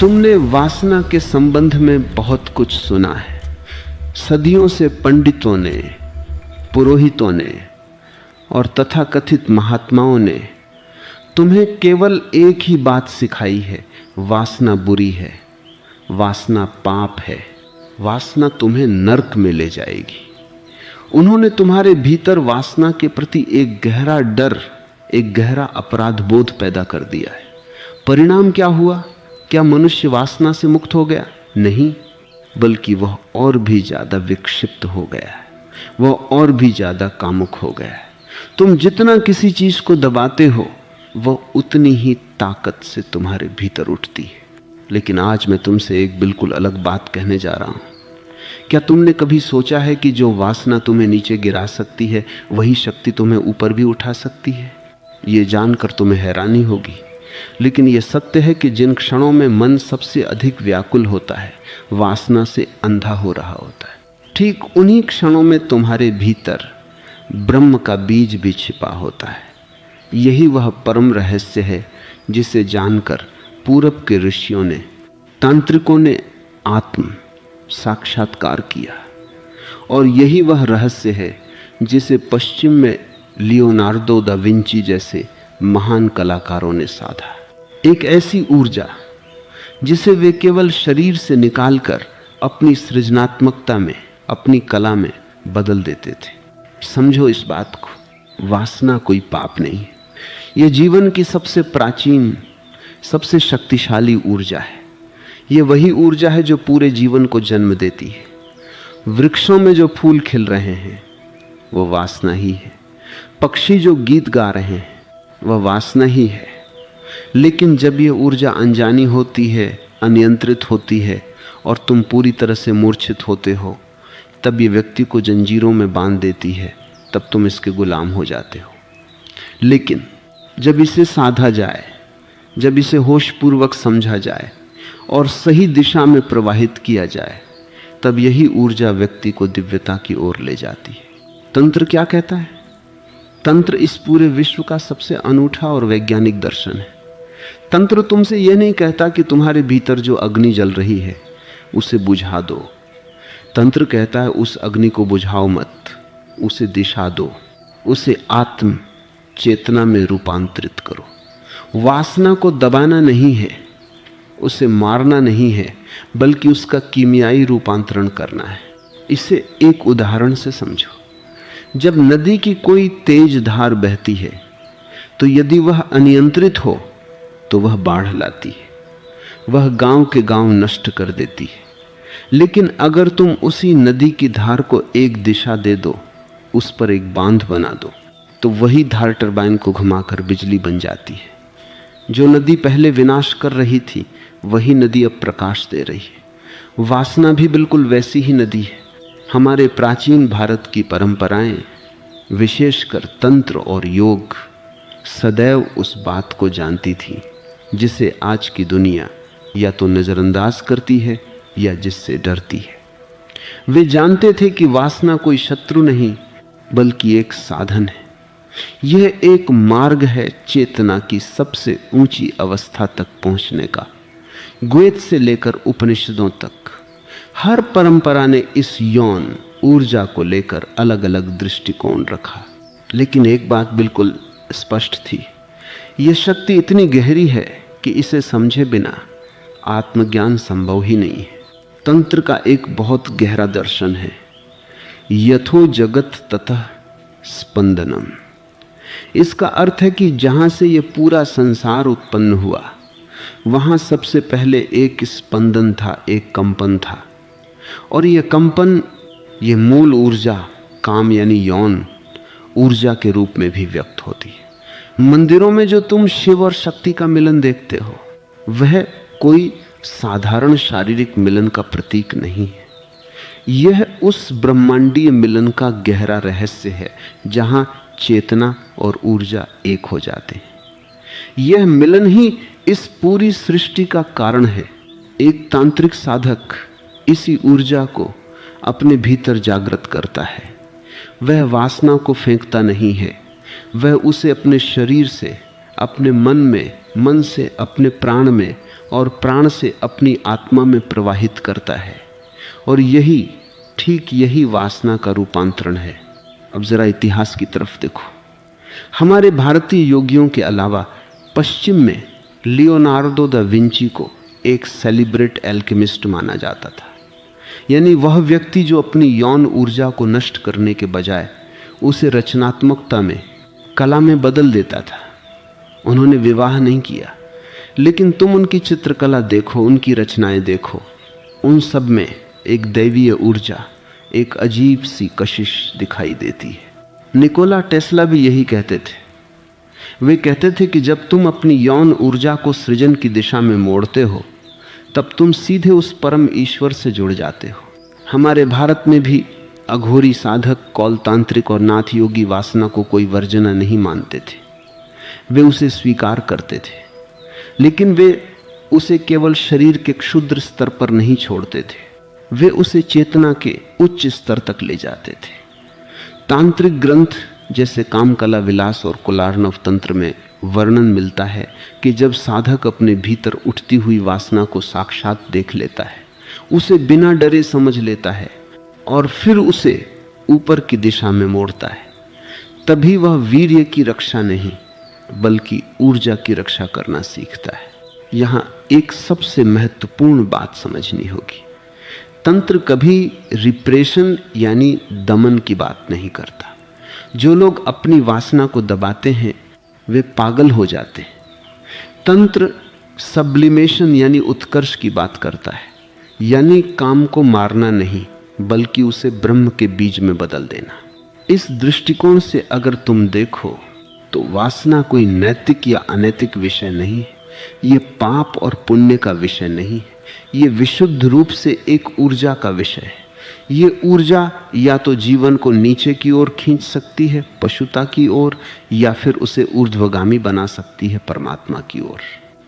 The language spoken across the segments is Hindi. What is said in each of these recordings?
तुमने वासना के संबंध में बहुत कुछ सुना है। सदियों से पंडितों ने, पुरोहितों ने और तथाकथित महात्माओं ने तुम्हें केवल एक ही बात सिखाई है, वासना बुरी है, वासना पाप है, वासना तुम्हें नरक में ले जाएगी। उन्होंने तुम्हारे भीतर वासना के प्रति एक गहरा डर, एक गहरा अपराध बोध पैदा कर दिया है। परिणाम क्या हुआ? क्या मनुष्य वासना से मुक्त हो गया? नहीं, बल्कि वह और भी ज्यादा विक्षिप्त हो गया है, वह और भी ज्यादा कामुक हो गया है। तुम जितना किसी चीज को दबाते हो, वह उतनी ही ताकत से तुम्हारे भीतर उठती है। लेकिन आज मैं तुमसे एक बिल्कुल अलग बात कहने जा रहा हूं। क्या तुमने कभी सोचा है कि जो वासना तुम्हें नीचे गिरा सकती है, वही शक्ति तुम्हें ऊपर भी उठा सकती है? ये जानकर तुम्हें हैरानी होगी, लेकिन यह सत्य है कि जिन क्षणों में मन सबसे अधिक व्याकुल होता है, वासना से अंधा हो रहा होता है, ठीक उन्हीं क्षणों में तुम्हारे भीतर ब्रह्म का बीज भी छिपा होता है। यही वह परम रहस्य है जिसे जानकर पूरब के ऋषियों ने, तांत्रिकों ने आत्म साक्षात्कार किया, और यही वह रहस्य है जिसे पश्चिम में लियोनार्डो दा विंची जैसे महान कलाकारों ने साधा। एक ऐसी ऊर्जा जिसे वे केवल शरीर से निकालकर अपनी सृजनात्मकता में, अपनी कला में बदल देते थे। समझो इस बात को, वासना कोई पाप नहीं है। यह जीवन की सबसे प्राचीन, सबसे शक्तिशाली ऊर्जा है। यह वही ऊर्जा है जो पूरे जीवन को जन्म देती है। वृक्षों में जो फूल खिल रहे हैं वो वासना ही है। पक्षी जो गीत गा रहे हैं वह वासना ही है। लेकिन जब यह ऊर्जा अनजानी होती है, अनियंत्रित होती है और तुम पूरी तरह से मूर्छित होते हो, तब ये व्यक्ति को जंजीरों में बांध देती है, तब तुम इसके गुलाम हो जाते हो। लेकिन जब इसे साधा जाए, जब इसे होशपूर्वक समझा जाए और सही दिशा में प्रवाहित किया जाए, तब यही ऊर्जा व्यक्ति को दिव्यता की ओर ले जाती है। तंत्र क्या कहता है? तंत्र इस पूरे विश्व का सबसे अनूठा और वैज्ञानिक दर्शन है। तंत्र तुमसे यह नहीं कहता कि तुम्हारे भीतर जो अग्नि जल रही है उसे बुझा दो। तंत्र कहता है उस अग्नि को बुझाओ मत, उसे दिशा दो, उसे आत्म चेतना में रूपांतरित करो। वासना को दबाना नहीं है, उसे मारना नहीं है, बल्कि उसका कीमियाई रूपांतरण करना है। इसे एक उदाहरण से समझो। जब नदी की कोई तेज धार बहती है, तो यदि वह अनियंत्रित हो तो वह बाढ़ लाती है, वह गांव के गांव नष्ट कर देती है। लेकिन अगर तुम उसी नदी की धार को एक दिशा दे दो, उस पर एक बांध बना दो, तो वही धार टरबाइन को घुमाकर बिजली बन जाती है। जो नदी पहले विनाश कर रही थी, वही नदी अब प्रकाश दे रही है। वासना भी बिल्कुल वैसी ही नदी है। हमारे प्राचीन भारत की परंपराएं, विशेषकर तंत्र और योग, सदैव उस बात को जानती थी जिसे आज की दुनिया या तो नज़रअंदाज करती है या जिससे डरती है। वे जानते थे कि वासना कोई शत्रु नहीं, बल्कि एक साधन है। यह एक मार्ग है चेतना की सबसे ऊंची अवस्था तक पहुंचने का। द्वैत से लेकर उपनिषदों तक हर परंपरा ने इस यौन ऊर्जा को लेकर अलग अलग दृष्टिकोण रखा। लेकिन एक बात बिल्कुल स्पष्ट थी, यह शक्ति इतनी गहरी है कि इसे समझे बिना आत्मज्ञान संभव ही नहीं है। तंत्र का एक बहुत गहरा दर्शन है, यथो जगत ततः स्पंदनम। इसका अर्थ है कि जहां से यह पूरा संसार उत्पन्न हुआ, वहां सबसे पहले एक स्पंदन था, एक कंपन था। और यह कंपन, यह मूल ऊर्जा काम यानी यौन ऊर्जा के रूप में भी व्यक्त होती है। मंदिरों में जो तुम शिव और शक्ति का मिलन देखते हो, वह कोई साधारण शारीरिक मिलन का प्रतीक नहीं है। यह उस ब्रह्मांडीय मिलन का गहरा रहस्य है जहां चेतना और ऊर्जा एक हो जाते हैं। यह मिलन ही इस पूरी सृष्टि का कारण है। एक तांत्रिक साधक इसी ऊर्जा को अपने भीतर जागृत करता है। वह वासना को फेंकता नहीं है, वह उसे अपने शरीर से, अपने मन में, मन से अपने प्राण में और प्राण से अपनी आत्मा में प्रवाहित करता है। और ठीक यही वासना का रूपांतरण है। अब जरा इतिहास की तरफ देखो। हमारे भारतीय योगियों के अलावा पश्चिम में लियोनार्डो दा विंची को एक सेलिब्रेट एल्केमिस्ट माना जाता था। यानी वह व्यक्ति जो अपनी यौन ऊर्जा को नष्ट करने के बजाय उसे रचनात्मकता में, कला में बदल देता था। उन्होंने विवाह नहीं किया, लेकिन तुम उनकी चित्रकला देखो, उनकी रचनाएं देखो, उन सब में एक दैवीय ऊर्जा, एक अजीब सी कशिश दिखाई देती है। निकोला टेस्ला भी यही कहते थे। वे कहते थे कि जब तुम अपनी यौन ऊर्जा को सृजन की दिशा में मोड़ते हो, तब तुम सीधे उस परम ईश्वर से जुड़ जाते हो। हमारे भारत में भी अघोरी साधक, कौलतांत्रिक और नाथ योगी वासना को कोई वर्जना नहीं मानते थे। वे उसे स्वीकार करते थे, लेकिन वे उसे केवल शरीर के क्षुद्र स्तर पर नहीं छोड़ते थे, वे उसे चेतना के उच्च स्तर तक ले जाते थे। तांत्रिक ग्रंथ जैसे कामकला विलास और कुलार्णव तंत्र में वर्णन मिलता है कि जब साधक अपने भीतर उठती हुई वासना को साक्षात देख लेता है, उसे बिना डरे समझ लेता है और फिर उसे ऊपर की दिशा में मोड़ता है, तभी वह वीर्य की रक्षा नहीं बल्कि ऊर्जा की रक्षा करना सीखता है। यहाँ एक सबसे महत्वपूर्ण बात समझनी होगी। तंत्र कभी रिप्रेशन यानी दमन की बात नहीं करता। जो लोग अपनी वासना को दबाते हैं वे पागल हो जाते हैं। तंत्र सब्लिमेशन यानी उत्कर्ष की बात करता है, यानी काम को मारना नहीं बल्कि उसे ब्रह्म के बीज में बदल देना। इस दृष्टिकोण से अगर तुम देखो तो वासना कोई नैतिक या अनैतिक विषय नहीं है, ये पाप और पुण्य का विषय नहीं है, ये विशुद्ध रूप से एक ऊर्जा का विषय है। ये ऊर्जा या तो जीवन को नीचे की ओर खींच सकती है, पशुता की ओर, या फिर उसे ऊर्ध्वगामी बना सकती है, परमात्मा की ओर।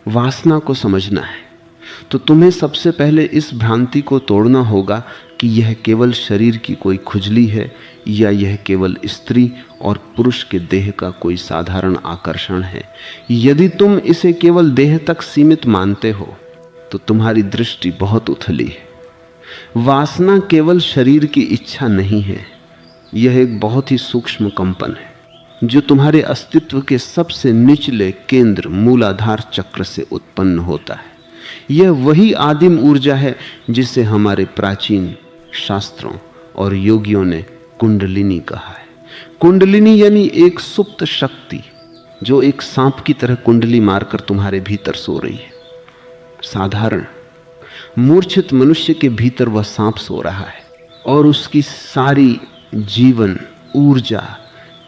वासना को समझना है तो तुम्हें सबसे पहले इस भ्रांति को तोड़ना होगा कि यह केवल शरीर की कोई खुजली है या यह केवल स्त्री और पुरुष के देह का कोई साधारण आकर्षण है। यदि तुम इसे केवल देह तक सीमित मानते हो तो तुम्हारी दृष्टि बहुत उथली है। वासना केवल शरीर की इच्छा नहीं है, यह एक बहुत ही सूक्ष्म कंपन है जो तुम्हारे अस्तित्व के सबसे निचले केंद्र मूलाधार चक्र से उत्पन्न होता है। यह वही आदिम ऊर्जा है जिसे हमारे प्राचीन शास्त्रों और योगियों ने कुंडलिनी कहा है। कुंडलिनी यानी एक सुप्त शक्ति जो एक सांप की तरह कुंडली मारकर तुम्हारे भीतर सो रही है। साधारण मूर्छित मनुष्य के भीतर वह सांप सो रहा है और उसकी सारी जीवन ऊर्जा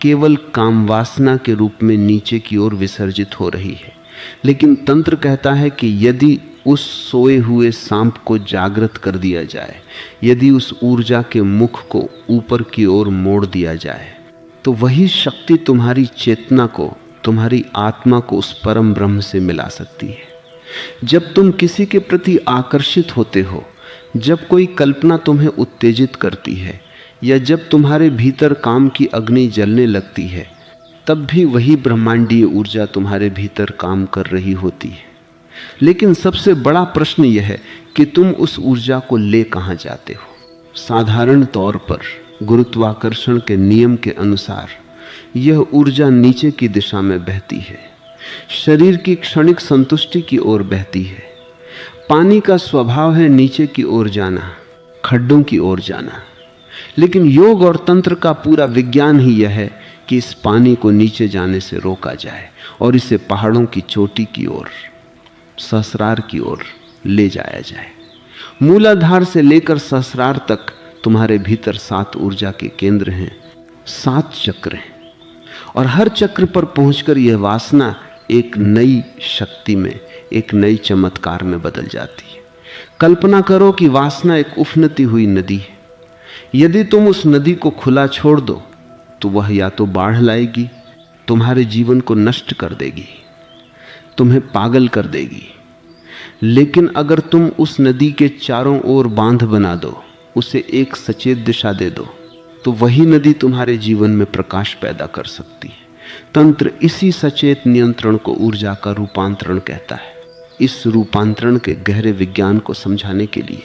केवल काम वासना के रूप में नीचे की ओर विसर्जित हो रही है। लेकिन तंत्र कहता है कि यदि उस सोए हुए सांप को जागृत कर दिया जाए, यदि उस ऊर्जा के मुख को ऊपर की ओर मोड़ दिया जाए, तो वही शक्ति तुम्हारी चेतना को, तुम्हारी आत्मा को उस परम ब्रह्म से मिला सकती है। जब तुम किसी के प्रति आकर्षित होते हो, जब कोई कल्पना तुम्हें उत्तेजित करती है, या जब तुम्हारे भीतर काम की अग्नि जलने लगती है, तब भी वही ब्रह्मांडीय ऊर्जा तुम्हारे भीतर काम कर रही होती है। लेकिन सबसे बड़ा प्रश्न यह है कि तुम उस ऊर्जा को ले कहां जाते हो। साधारण तौर पर गुरुत्वाकर्षण के नियम के अनुसार यह ऊर्जा नीचे की दिशा में बहती है, शरीर की क्षणिक संतुष्टि की ओर बहती है। पानी का स्वभाव है नीचे की ओर जाना, खड्डों की ओर जाना। लेकिन योग और तंत्र का पूरा विज्ञान ही यह है कि इस पानी को नीचे जाने से रोका जाए और इसे पहाड़ों की चोटी की ओर, सहस्रार की ओर ले जाया जाए। मूलाधार से लेकर सहस्रार तक तुम्हारे भीतर 7 ऊर्जा के केंद्र हैं, 7 चक्र हैं, और हर चक्र पर पहुंचकर यह वासना एक नई शक्ति में, एक नई चमत्कार में बदल जाती है। कल्पना करो कि वासना एक उफनती हुई नदी है। यदि तुम उस नदी को खुला छोड़ दो तो वह या तो बाढ़ लाएगी, तुम्हारे जीवन को नष्ट कर देगी, तुम्हें पागल कर देगी। लेकिन अगर तुम उस नदी के चारों ओर बांध बना दो, उसे एक सचेत दिशा दे दो, तो वही नदी तुम्हारे जीवन में प्रकाश पैदा कर सकती है। तंत्र इसी सचेत नियंत्रण को ऊर्जा का रूपांतरण कहता है। इस रूपांतरण के गहरे विज्ञान को समझाने के लिए।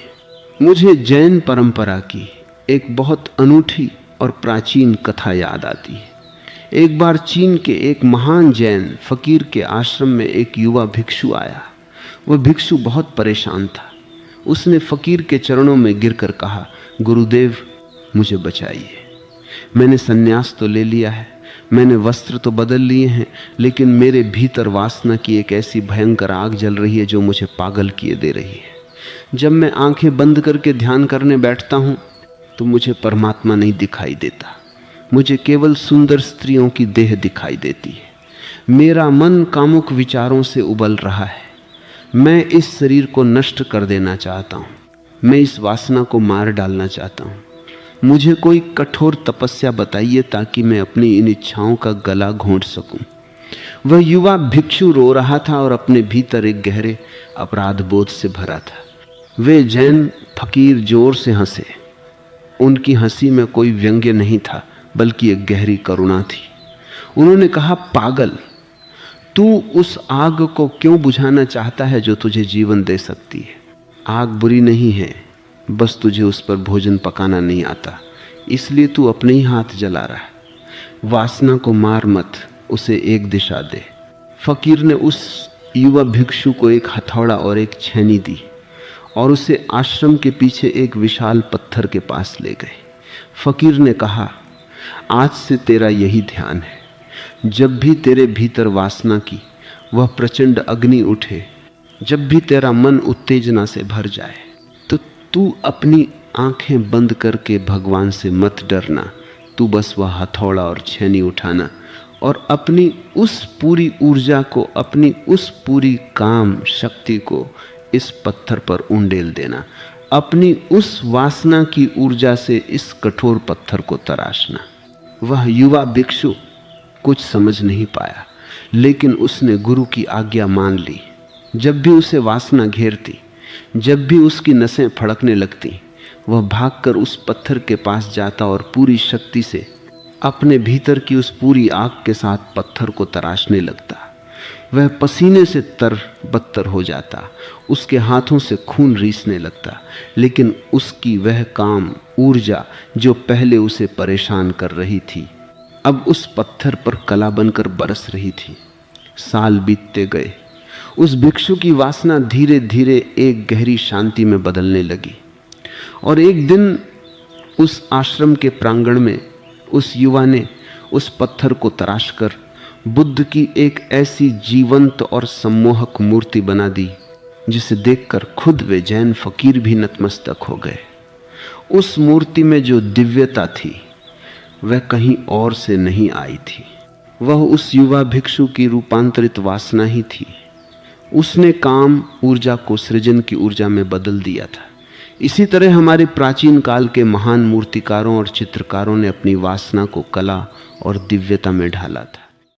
मुझे जैन परंपरा की एक बहुत अनूठी और प्राचीन कथा याद आती है। एक बार चीन के एक महान जैन फकीर के आश्रम में एक युवा भिक्षु आया। वह भिक्षु बहुत परेशान था। उसने फकीर के चरणों में गिरकर कहा, गुरुदेव मुझे बचाइए। मैंने सन्यास तो ले लिया है, मैंने वस्त्र तो बदल लिए हैं, लेकिन मेरे भीतर वासना की एक ऐसी भयंकर आग जल रही है जो मुझे पागल किए दे रही है। जब मैं आंखें बंद करके ध्यान करने बैठता हूँ तो मुझे परमात्मा नहीं दिखाई देता, मुझे केवल सुंदर स्त्रियों की देह दिखाई देती है। मेरा मन कामुक विचारों से उबल रहा है। मैं इस शरीर को नष्ट कर देना चाहता हूँ, मैं इस वासना को मार डालना चाहता हूँ। मुझे कोई कठोर तपस्या बताइए ताकि मैं अपनी इन इच्छाओं का गला घोंट सकूं। वह युवा भिक्षु रो रहा था और अपने भीतर एक गहरे अपराध बोध से भरा था। वे जैन फकीर जोर से हंसे। उनकी हंसी में कोई व्यंग्य नहीं था, बल्कि एक गहरी करुणा थी। उन्होंने कहा, पागल, तू उस आग को क्यों बुझाना चाहता है जो तुझे जीवन दे सकती है? आग बुरी नहीं है, बस तुझे उस पर भोजन पकाना नहीं आता, इसलिए तू अपने ही हाथ जला रहा है। वासना को मार मत, उसे एक दिशा दे। फकीर ने उस युवा भिक्षु को एक हथौड़ा और एक छेनी दी और उसे आश्रम के पीछे एक विशाल पत्थर के पास ले गए। फकीर ने कहा, आज से तेरा यही ध्यान है। जब भी तेरे भीतर वासना की वह प्रचंड अग्नि उठे, जब भी तेरा मन उत्तेजना से भर जाए, तो तू अपनी आंखें बंद करके भगवान से मत डरना। तू बस वह हथौड़ा और छेनी उठाना और अपनी उस पूरी ऊर्जा को, अपनी उस पूरी काम शक्ति को इस पत्थर पर उंडेल देना। अपनी उस वासना की ऊर्जा से इस कठोर पत्थर को तराशना। वह युवा भिक्षु कुछ समझ नहीं पाया, लेकिन उसने गुरु की आज्ञा मान ली। जब भी उसे वासना घेरती, जब भी उसकी नसें फड़कने लगती, वह भागकर उस पत्थर के पास जाता और पूरी शक्ति से अपने भीतर की उस पूरी आग के साथ पत्थर को तराशने लगता। वह पसीने से तर-बतर हो जाता, उसके हाथों से खून रीसने लगता, लेकिन उसकी वह काम ऊर्जा जो पहले उसे परेशान कर रही थी, अब उस पत्थर पर कला बनकर बरस रही थी। साल बीतते गए। उस भिक्षु की वासना धीरे धीरे एक गहरी शांति में बदलने लगी और एक दिन उस आश्रम के प्रांगण में उस युवा ने उस पत्थर को तराशकर बुद्ध की एक ऐसी जीवंत और सम्मोहक मूर्ति बना दी जिसे देखकर खुद वे जैन फकीर भी नतमस्तक हो गए। उस मूर्ति में जो दिव्यता थी वह कहीं और से नहीं आई थी, वह उस युवा भिक्षु की रूपांतरित वासना ही थी। उसने काम ऊर्जा को सृजन की ऊर्जा में बदल दिया था। इसी तरह हमारे प्राचीन काल के महान मूर्तिकारों और चित्रकारों ने अपनी वासना को कला और दिव्यता में ढाला था।